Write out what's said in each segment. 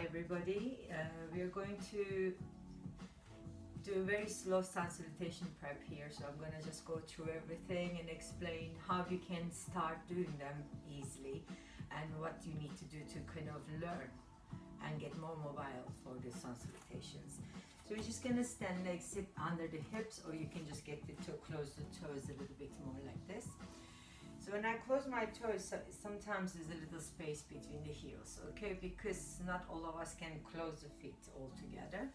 everybody. We are going to do a very slow sun salutation prep here, so I'm gonna just go through everything and explain how you can start doing them easily and what you need to do to kind of learn and get more mobile for the sun salutations. So we're just gonna stand legs sit under the hips, or you can just get the close the toes a little bit more like this. So when I close my toes, sometimes there's a little space between the heels, okay? Because not all of us can close the feet all together.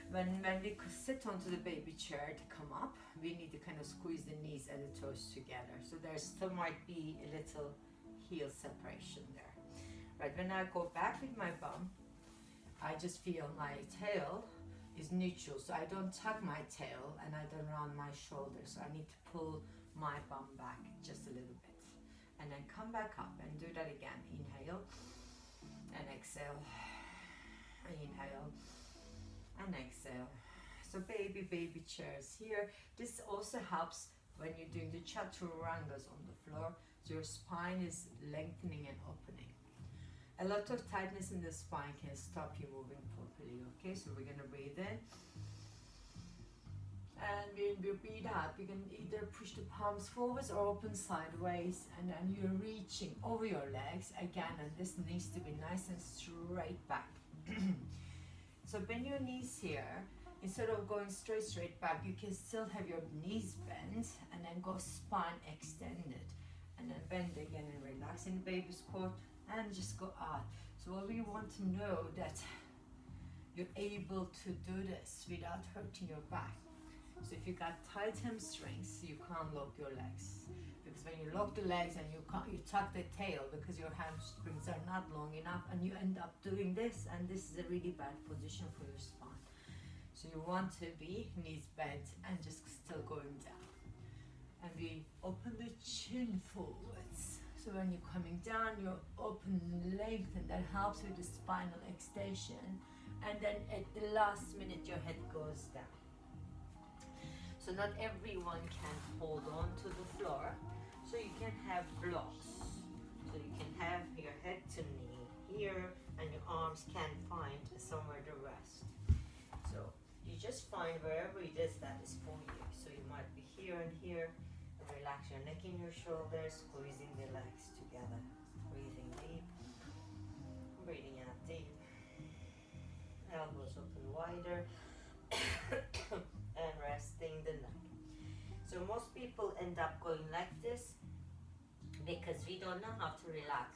When we sit onto the baby chair to come up, we need to kind of squeeze the knees and the toes together. So there still might be a little heel separation there. Right, when I go back with my bum, I just feel my tail is neutral. So I don't tuck my tail and I don't round my shoulders. So I need to pull my bum back just a little bit. And then come back up and do that again. Inhale and exhale. Inhale and exhale. So baby chairs here. This also helps when you're doing the chaturangas on the floor. So your spine is lengthening and opening. A lot of tightness in the spine can stop you moving properly. Okay, so we're gonna breathe in. And when we breathe out, we can either push the palms forwards or open sideways, and then you're reaching over your legs again, and this needs to be nice and straight back. So bend your knees here. Instead of going straight back, you can still have your knees bent and then go spine extended. And then bend again and relax in the baby squat and just go out. So what we want to know that you're able to do this without hurting your back. So if you got tight hamstrings, you can't lock your legs. Because when you lock the legs and you tuck the tail because your hamstrings are not long enough, and you end up doing this, and this is a really bad position for your spine. So you want to be knees bent and just still going down. And we open the chin forwards. So when you're coming down, you're open length, and that helps with the spinal extension. And then at the last minute, your head goes down. So not everyone can hold on to the floor. So you can have blocks. So you can have your head to knee here, and your arms can find somewhere to rest. So you just find wherever it is that is for you. So you might be here and here. And relax your neck in your shoulders, squeezing the legs together. Breathing deep. Breathing out deep. Elbows open wider. And resting the neck. So most people end up going like this because we don't know how to relax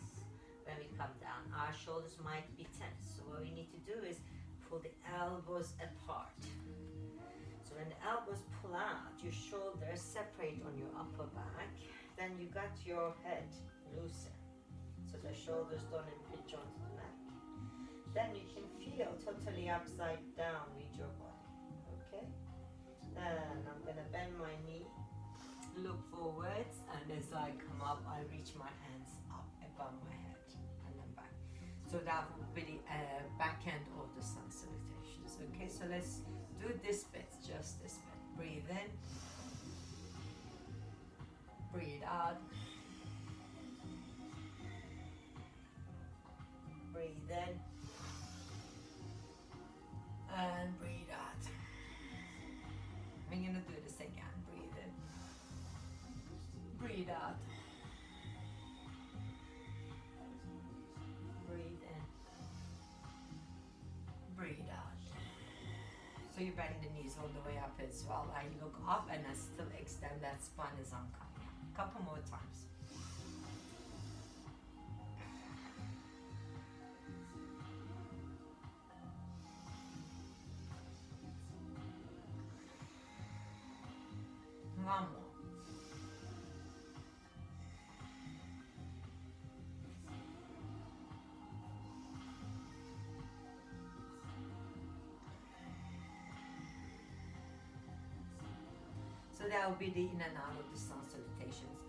when we come down. Our shoulders might be tense. So what we need to do is pull the elbows apart. So when the elbows pull out, your shoulders separate on your upper back. Then you got your head looser. So the shoulders don't impinge onto the neck. Then you can feel totally upside down with your body. Okay? Then I'm gonna bend my knee, look forwards, and as I come up, I reach my hands up above my head and then back. So that will be the back end of the sun salutations. Okay, so let's do this bit, just this bit. Breathe in, breathe out, breathe in, and breathe out. I'm gonna do this again. Breathe in. Breathe out. Breathe in. Breathe out. So you bend the knees all the way up as well. I look up and I still extend that spine as I'm coming up. Couple more times. One more. So that will be the in and out of the sun salutations.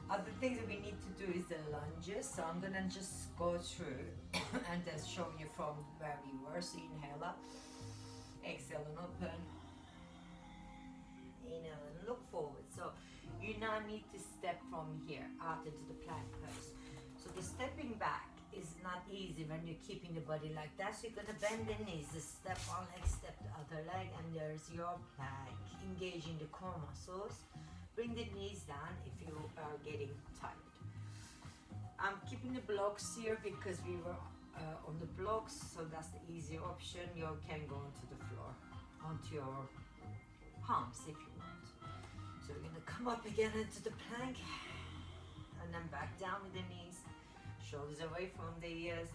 Other things that we need to do is the lunges. So I'm gonna just go through and then show you from where we were. So inhale up, exhale and open. Inhale and look forward. So you now need to step from here out into the plank pose. So the stepping back is not easy when you're keeping the body like that. So you're gonna bend the knees, step one leg, step the other leg, and there's your plank. Engaging the core muscles. Bring the knees down if you are getting tired. I'm keeping the blocks here because we were on the blocks, so that's the easier option. You can go onto the floor, onto your palms if you want. So we're gonna come up again into the plank, and then back down with the knees, shoulders away from the ears.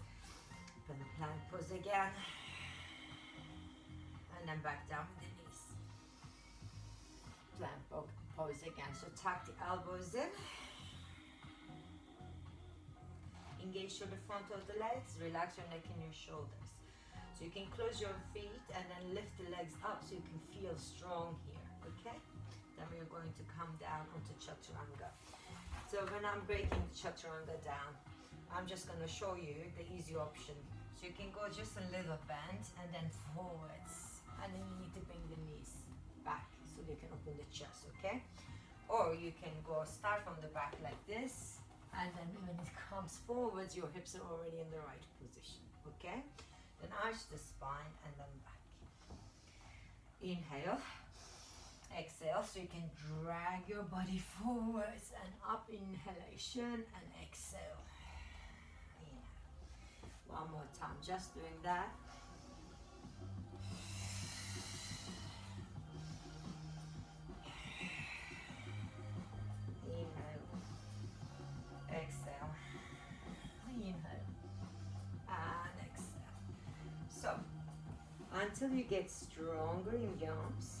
Then the plank pose again, and then back down with the knees. Plank pose again. So tuck the elbows in. Engage to the front of the legs. Relax your neck and your shoulders. So you can close your feet and then lift the legs up so you can feel strong here. Okay? Then we're going to come down onto chaturanga. So when I'm breaking the chaturanga down, I'm just going to show you the easy option. So you can go just a little bend and then forwards. And then you need to bring the knees back so you can open the chest, okay? Or you can go start from the back like this, and then when it comes forwards, your hips are already in the right position, okay? Then arch the spine and then back. Inhale. Exhale, so you can drag your body forwards and up. Inhalation and exhale. Inhale. One more time, just doing that. Inhale. Exhale. Inhale. And exhale. So, until you get stronger in your arms,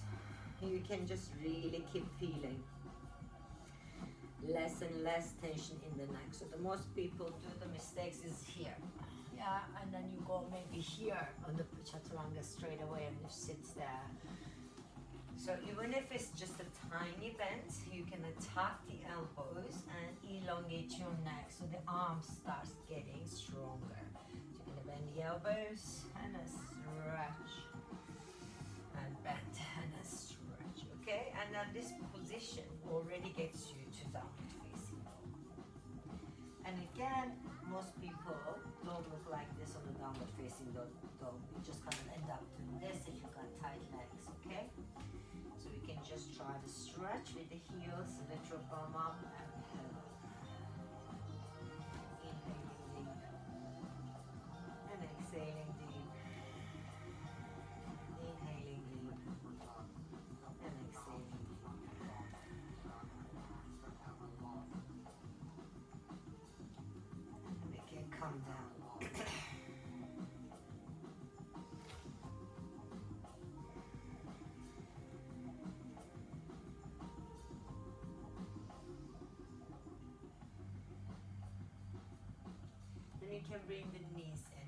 you can just really keep feeling less and less tension in the neck. So the most people do the mistakes is here. Yeah, and then you go maybe here on the chaturanga straight away and you sit there. So even if it's just a tiny bend, you can tuck the elbows and elongate your neck so the arm starts getting stronger. So you're gonna bend the elbows and a stretch and bend and a stretch. Okay, and then this position already gets you to downward facing dog. And again, most people don't look like this on the downward facing dog. You just kind of end up doing this if you've got tight legs, okay? So we can just try to stretch with the heels, lift your bum up and pedal. Inhaling deep and exhaling deep. Inhaling deep. And exhaling. And we can come down. Then you can bring the knees in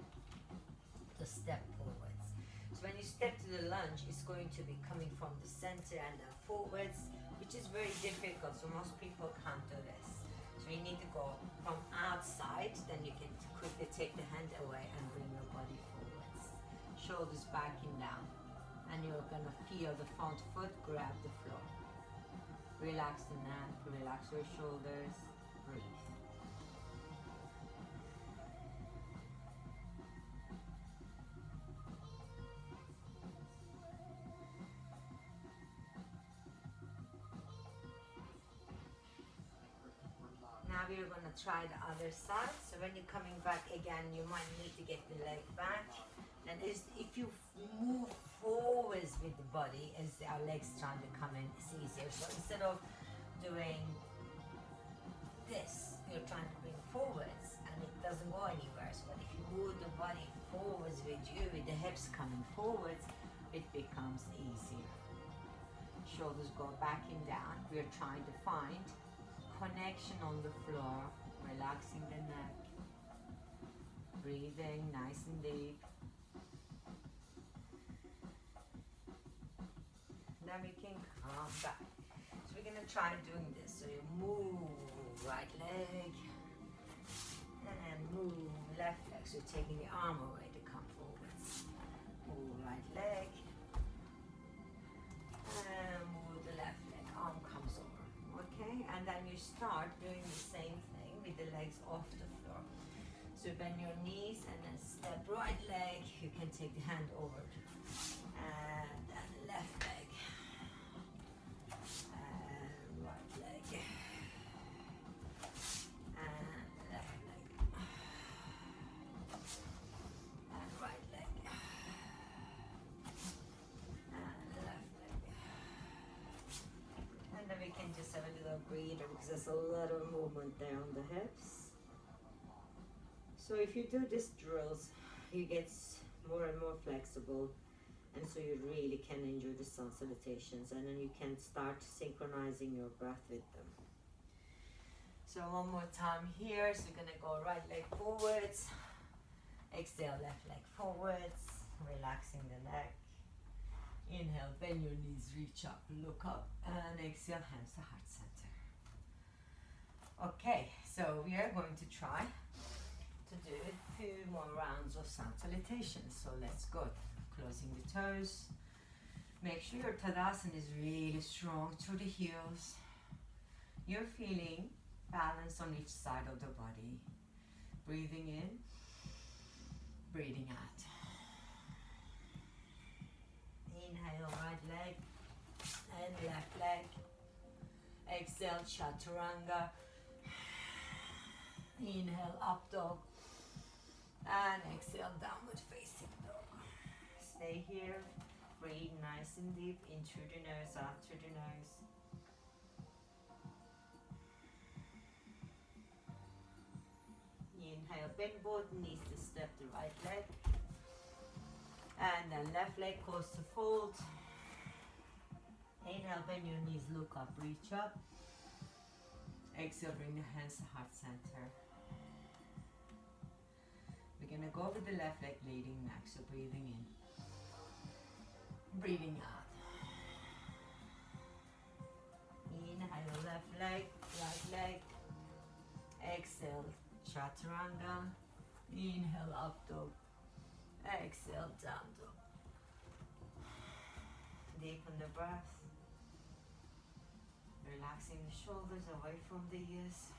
to step forwards. So when you step to the lunge, it's going to be coming from the center and then forwards, which is very difficult, so most people can't do this. So you need to go from outside, then you can quickly take the hand away and bring your body forwards. Shoulders backing down, and you're gonna feel the front foot grab the floor. Relax the neck, relax your shoulders, breathe. Now we're going to try the other side. So when you're coming back again, you might need to get the leg back. And if you move forwards with the body as our legs trying to come in, it's easier. So instead of doing this, you're trying to bring forwards and it doesn't go anywhere. So if you move the body forwards with you, with the hips coming forwards, it becomes easier. Shoulders go back and down. We're trying to find connection on the floor, relaxing the neck, breathing nice and deep. Then we can come back. So we're going to try doing this. So you move right leg and then move left leg. So you're taking the arm away to come forwards. Move right leg and move the left leg. Arm comes over. Okay, and then you start doing the same thing with the legs off the floor. So So bend your knees and then step right leg. You can take the hand over. And then left leg. And right leg. And left leg. And right leg. And left leg. And then we can just have a little breather because there's a lot of movement there on the hips. So if you do these drills, you get more and more flexible, and so you really can enjoy the sun salutations, and then you can start synchronizing your breath with them. So one more time here. So you're gonna go right leg forwards, exhale left leg forwards, relaxing the neck. Inhale, bend your knees, reach up, look up, and exhale, hands to heart center. Okay, so we are going to try to do a few more rounds of sun salutations. So let's go. Closing the toes. Make sure your Tadasana is really strong through the heels. You're feeling balance on each side of the body. Breathing in, breathing out. Inhale, right leg and left leg. Exhale, chaturanga. Inhale, up dog. And exhale, downward facing dog. Stay here. Breathe nice and deep in through the nose, out through the nose. Inhale, bend both knees to step the right leg. And then left leg goes to fold. Inhale, bend your knees, look up, reach up. Exhale, bring the hands to heart center. We're gonna go with the left leg leading next, so breathing in, breathing out. Inhale, left leg, right leg. Exhale, chaturanga. Inhale, up dog. Exhale, down dog. Deepen the breath. Relaxing the shoulders away from the ears.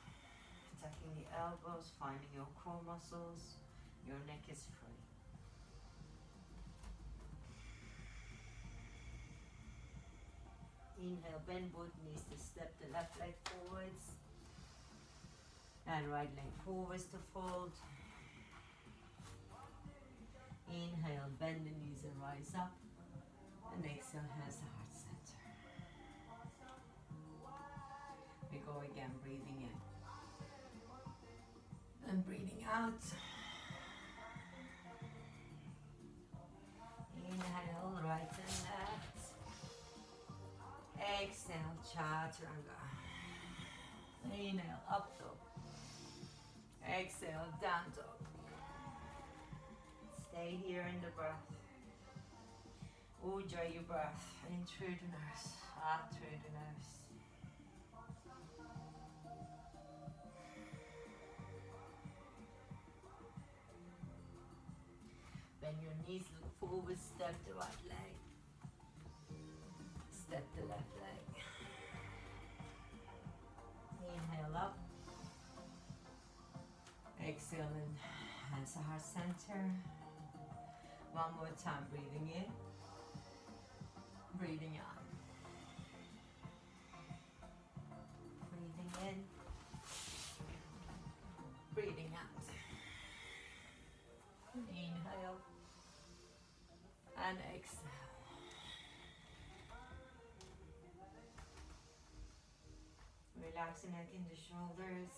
Tucking the elbows, finding your core muscles. Your neck is free. Inhale, bend both knees to step the left leg forwards. And right leg forwards to fold. Inhale, bend the knees and rise up. And exhale, hands to heart center. We go again, breathing in. And breathing out. Inhale, right and left. Exhale, chaturanga. Inhale, up dog. Exhale, down dog. Stay here in the breath. Enjoy your breath. In through the nose, out through the nose. Bend your knees, look forward, step the right leg. Step the left leg. Inhale up. Exhale in, hands to heart center. One more time, breathing in, breathing out. Breathing in, breathing out. Inhale and exhale. Relax the neck in the shoulders.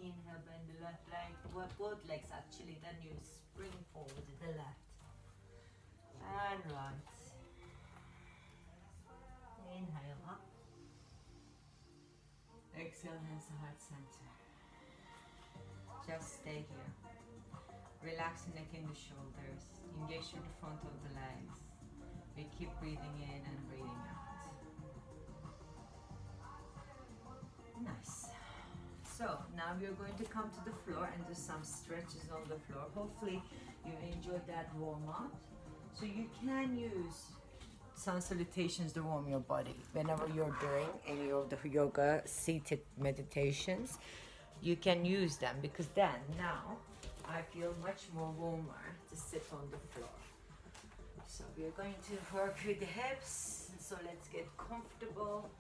Inhale, bend the left leg, both legs actually, then you spring forward to the left and right. Inhale up. Exhale, hands to heart center. Just stay here. Relax the neck in the shoulders. Engage through the front of the legs. We keep breathing in and breathing out. Nice. So now we're going to come to the floor and do some stretches on the floor. Hopefully you enjoyed that warm up. So you can use sun salutations to warm your body whenever you're doing any of the yoga seated meditations. You can use them because then now I feel much more warmer to sit on the floor. So we're going to work with the hips. So let's get comfortable.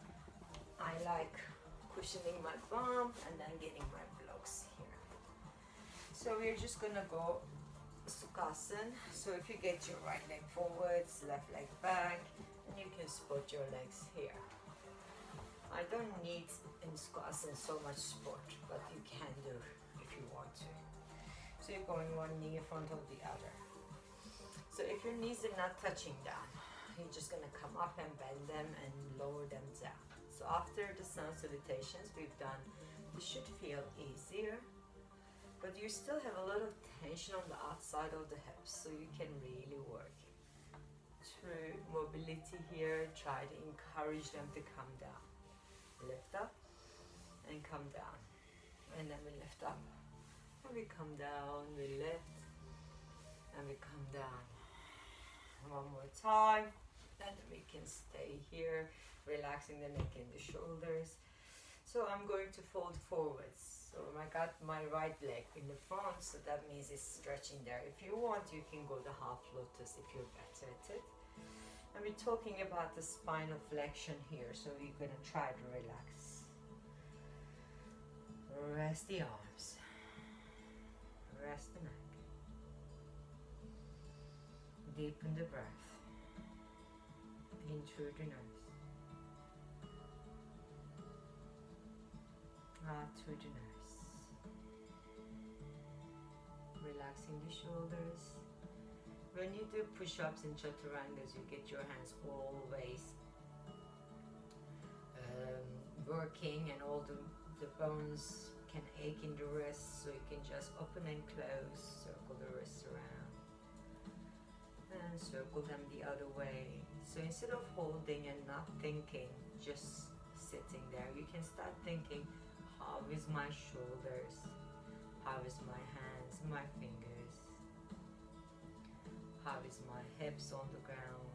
I like cushioning my bum and then getting my blocks here. So we're just gonna go Sukhasana. So if you get your right leg forwards, left leg back, and you can support your legs here. I don't need in Sukhasana so much support, but you can do if you want to. So you're going one knee in front of the other. So if your knees are not touching down, you're just gonna come up and bend them and lower them down. So after the sun salutations we've done, this should feel easier, but you still have a lot of tension on the outside of the hips, so you can really work through mobility here. Try to encourage them to come down. Lift up and come down, and then we lift up and we come down, we lift and we come down. One more time, and we can stay here, relaxing the neck and the shoulders. So I'm going to fold forwards. So I got my right leg in the front, so that means it's stretching there. If you want, you can go the half lotus if you're better at it. And we're talking about the spinal flexion here, so we're going to try to relax. Rest the arms. Rest the neck. Deepen the breath. In through the nose. Out through the nose. Relaxing the shoulders. When you do push-ups and chaturangas, you get your hands always working, and all the bones can ache in the wrists, so you can just open and close, circle the wrists around, and circle them the other way. So instead of holding and not thinking, just sitting there, you can start thinking, how is my shoulders? How is my hands, my fingers? How is my hips on the ground?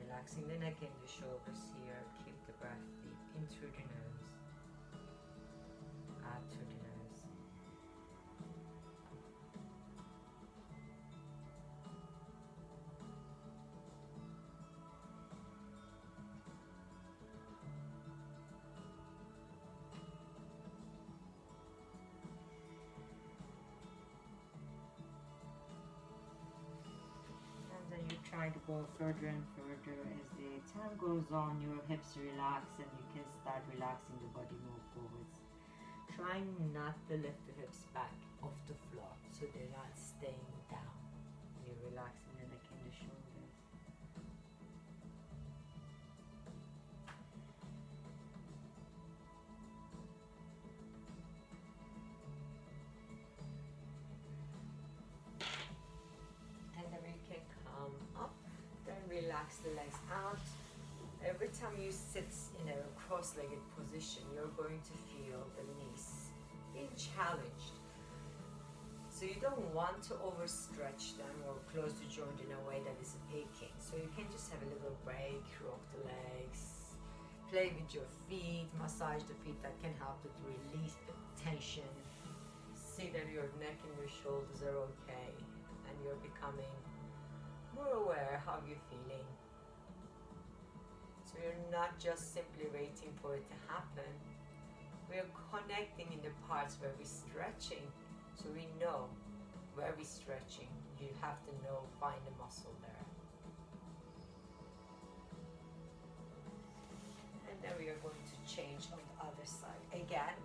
Relaxing the neck and the shoulders here. Keep the breath deep in through the nose, out through the nose. And you try to go further and further. As the time goes on, your hips relax and you can start relaxing the body more forwards. Trying not to lift the hips back off the floor so they're not staying down. You're relaxing the neck and the shoulders. And then we can come up, then relax the legs out. Every time you sit in a cross-legged position, you're going to feel the knees being challenged. So you don't want to overstretch them or close the joint in a way that is aching. So you can just have a little break, rock the legs, play with your feet, massage the feet. That can help to release the tension. See that your neck and your shoulders are okay, and you're becoming more aware how you're feeling. So you're not just simply waiting for it to happen. We're connecting in the parts where we're stretching, so we know where we're stretching. You have to know, find the muscle there. And then we are going to change on the other side. Again,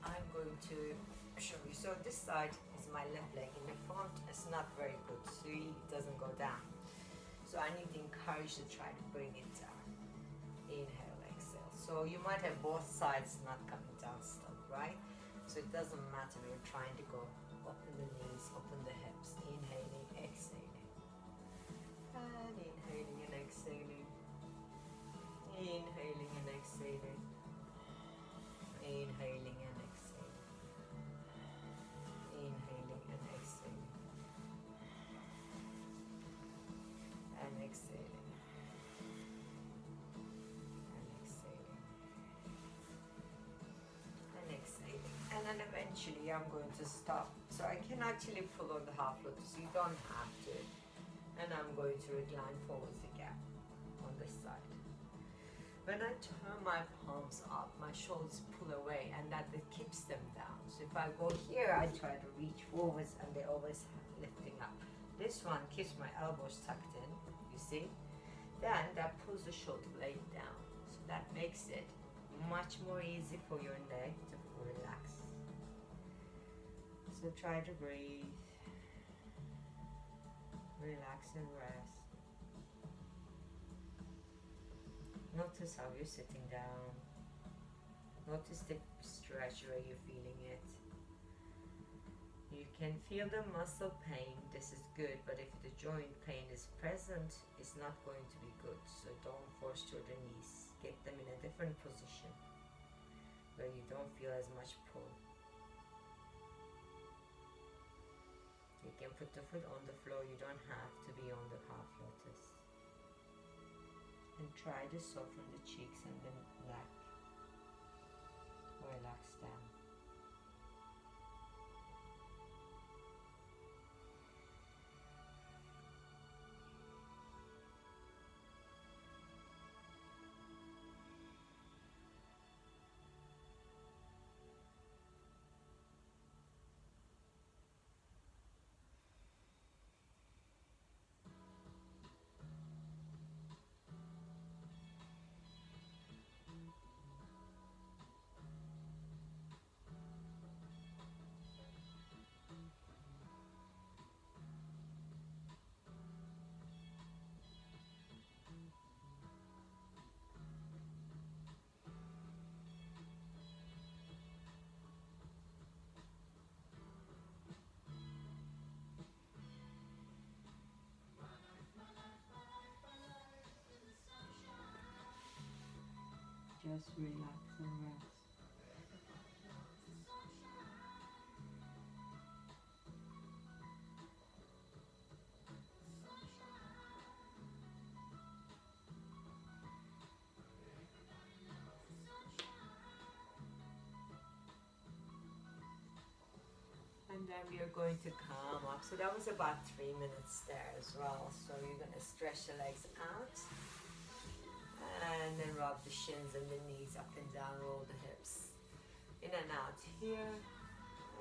I'm going to show you. So this side is my left leg in the front. It's not very good, so it doesn't go down. So I need to encourage to try to bring it down. Inhale, exhale. So you might have both sides not coming down still, right? So it doesn't matter. We're trying to go open the knees, open the hips. Inhaling, exhaling. And inhaling and exhaling. Inhaling and exhaling. Inhaling and exhaling. Inhaling and exhaling. And exhaling. And exhaling. And exhaling. And then eventually I'm going to stop. So I can actually pull on the half lotus. You don't have to. And I'm going to recline forwards again on this side. When I turn my palms up, my shoulders pull away, and that it keeps them down. So if I go here, I try to reach forwards, and they're always lifting up. This one keeps my elbows tucked in, you see? Then that pulls the shoulder blade down. So that makes it much more easy for your leg to relax. So try to breathe. Relax and rest. Notice how you're sitting down. Notice the stretch where you're feeling it. You can feel the muscle pain. This is good, but if the joint pain is present, it's not going to be good. So don't force through the knees. Get them in a different position where you don't feel as much pull. You can put the foot on the floor. You don't have to be on the half lotus. And try to soften the cheeks and the neck. Relax them. Just relax and rest. And then we are going to come up. So that was about 3 minutes there as well. So you're going to stretch the legs out. And then rub the shins and the knees up and down, roll the hips. In and out here.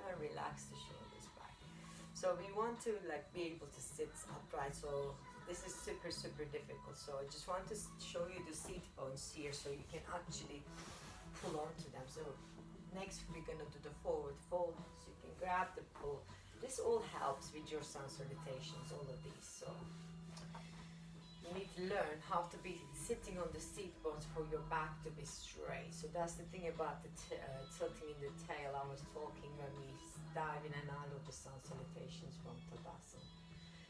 And relax the shoulders back. So we want to be able to sit upright. So this is super, super difficult. So I just want to show you the seat bones here so you can actually pull onto them. So next we're going to do the forward fold. So you can grab the pull. This all helps with your sun salutations, all of these. So you need to learn how to be sitting on the seat bones for your back to be straight. So that's the thing about the tilting in the tail I was talking when we dive in and out of the sun salutations from Tadasana.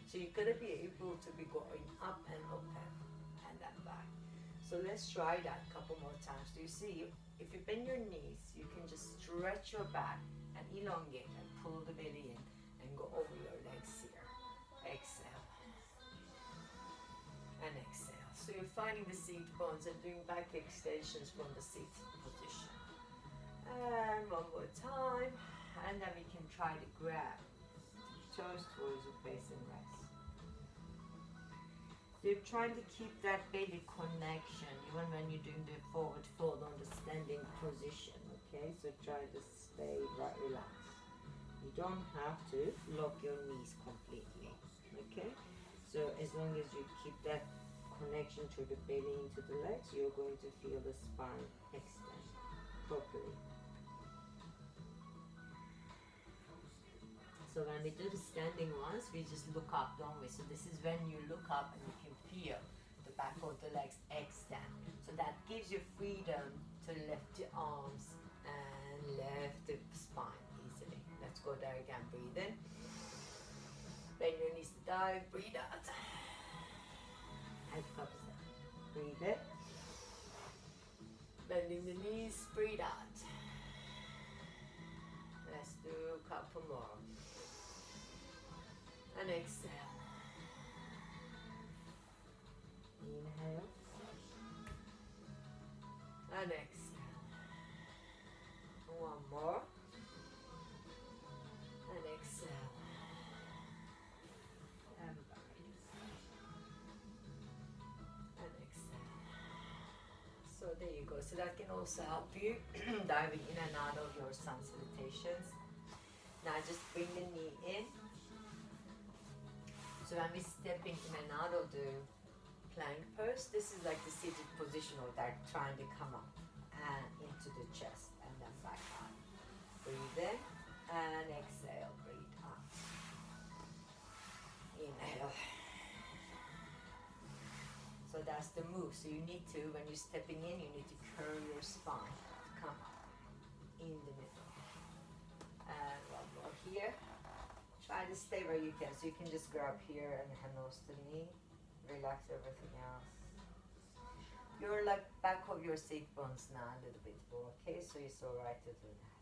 So you're going to be able to be going up and then back. So let's try that a couple more times. Do you see? If you bend your knees, you can just stretch your back and elongate and pull the belly in and go over your legs here. Exhale. And exhale. So you're finding the seat bones and doing back extensions from the seat position. And one more time. And then we can try to grab toes towards your face and rest. So you're trying to keep that belly connection even when you're doing the forward fold on the standing position. Okay, so try to stay relaxed. You don't have to lock your knees completely. Okay. So as long as you keep that connection to the belly into the legs, you're going to feel the spine extend properly. So when we do the standing ones, we just look up, don't we? So this is when you look up and you can feel the back of the legs extend. So that gives you freedom to lift your arms and lift the spine easily. Let's go there again. Breathe in. Bend your knees to dive. Breathe out. And comes down. Breathe in. Bending the knees. Breathe out. do a couple more. And exhale. Inhale. And exhale. One more. And exhale. And bind. And exhale. So there you go. So that can also help you diving in and out of your sun salutations. Now just bring the knee in. So when we're stepping in and out of the plank pose, this is like the seated position or that trying to come up and into the chest and then back out. Breathe in and exhale, breathe out. Inhale. So that's the move. So you need to, when you're stepping in, you need to curl your spine to come up in the middle. And one more here. Try to stay where you can. So you can just grab here and hand nose to knee. Relax everything else. You're like back of your seat bones now a little bit more, okay? So it's alright to do that.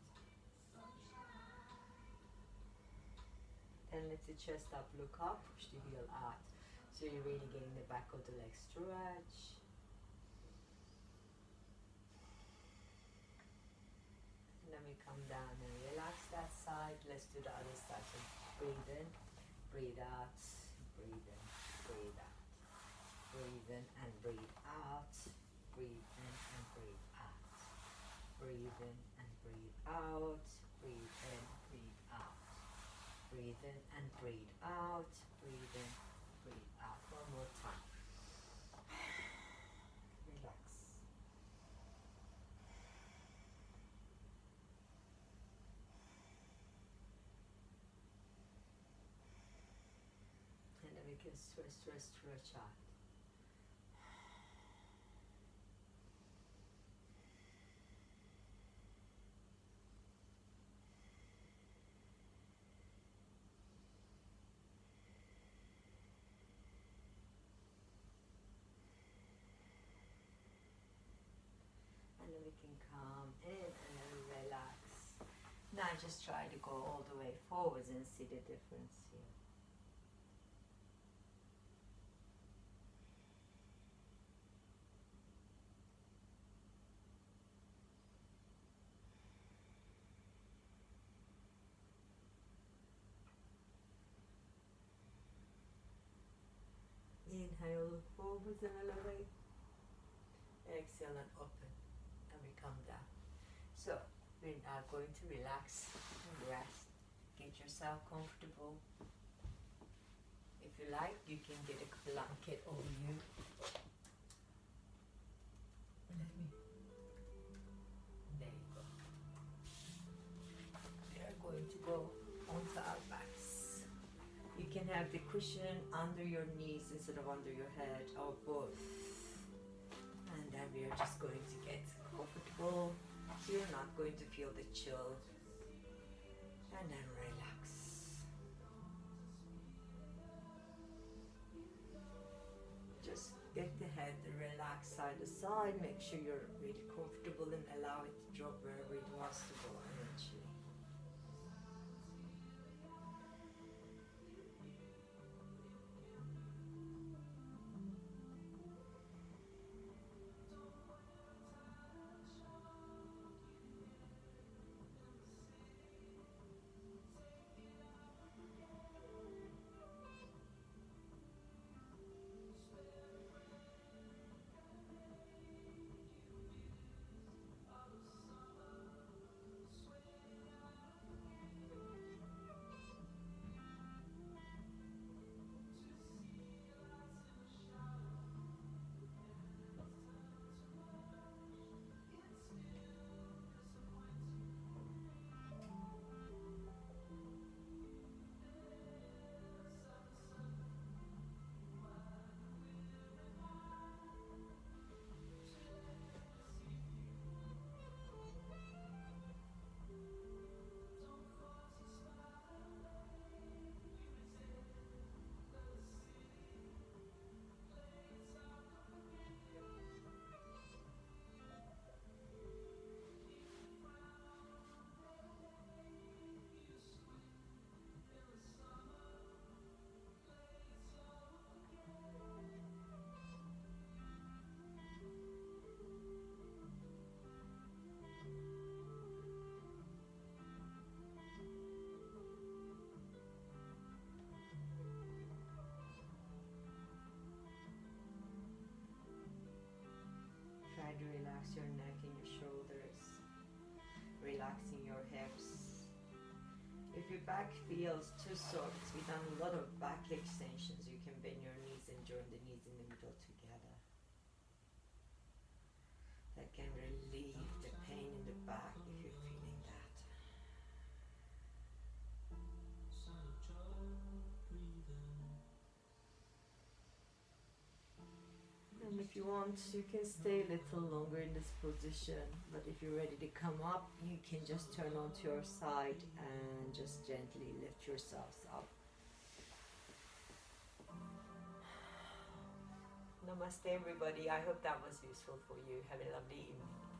Then lift the chest up, look up, push the heel out. So you're really getting the back of the leg stretch. And then we come down and relax that side. Let's do the other side. So breathe in, breathe out, breathe in, breathe out. Breathe in and breathe out. Breathe in and breathe out. Breathe in and breathe out. Breathe in, breathe out. Breathe in and breathe out. Breathe in, breathe out. One more time. Relax. And then we can stretch out. And then we can come in and then relax. Now just try to go all the way forwards and see the difference here. Inhale, look forwards and elevate. Exhale and open. And we come down. So we are going to relax and rest. Get yourself comfortable. If you like, you can get a blanket over you. There you go. We are going to go onto our backs. You can have the cushion under your knees instead of under your head, or both. And then we are just going to get comfortable. You're not going to feel the chill. And then relax. Just get the head relaxed side to side. Make sure you're really comfortable and allow it to drop wherever it wants to go eventually. back feels too sore, because we've done a lot of back extensions, you can bend your knees and join the knees in the middle together. That can relieve the pain in the back if you're feeling that. And if you want, you can stay a little longer in this position, but if you're ready to come up, you can just turn onto your side and just gently lift yourselves up. Namaste everybody, I hope that was useful for you. Have a lovely evening.